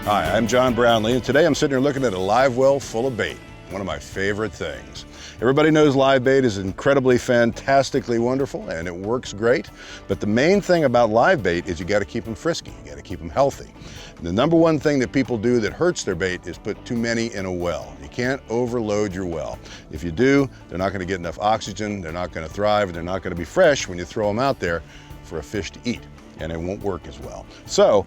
Hi, I'm John Brownlee, and today I'm sitting here looking at a live well full of bait, one of my favorite things. Everybody knows live bait is incredibly fantastically wonderful and it works great, but the main thing about live bait is you got to keep them frisky, you got to keep them healthy. And the number one thing that people do that hurts their bait is put too many in a well. You can't overload your well. If you do, they're not going to get enough oxygen, they're not going to thrive, and they're not going to be fresh when you throw them out there for a fish to eat, and it won't work as well. So,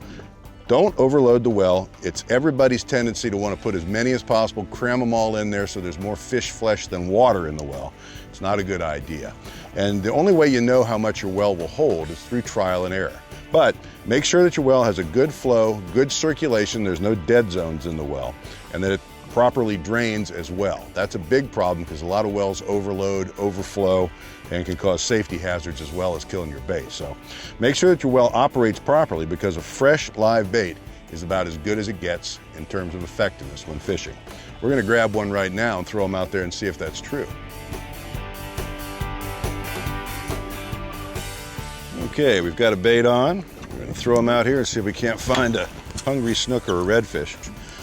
don't overload the well. It's everybody's tendency to want to put as many as possible, cram them all in there so there's more fish flesh than water in the well. It's not a good idea. And the only way you know how much your well will hold is through trial and error. But make sure that your well has a good flow, good circulation, there's no dead zones in the well, and that it properly drains as well. That's a big problem because a lot of wells overload, overflow, and can cause safety hazards as well as killing your bait. So make sure that your well operates properly because a fresh live bait is about as good as it gets in terms of effectiveness when fishing. We're going to grab one right now and throw them out there and see if that's true. Okay, we've got a bait on. We're going to throw them out here and see if we can't find a hungry snook or a redfish.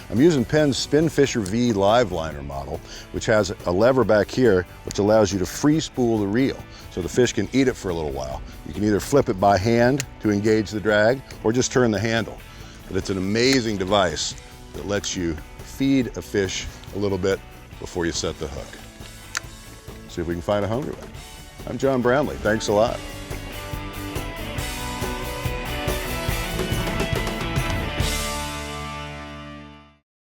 I'm using Penn's Spinfisher V live liner model, which has a lever back here which allows you to free spool the reel so the fish can eat it for a little while. You can either flip it by hand to engage the drag or just turn the handle. But it's an amazing device that lets you feed a fish a little bit before you set the hook. See if we can find a hungry one. I'm John Brownlee. Thanks a lot.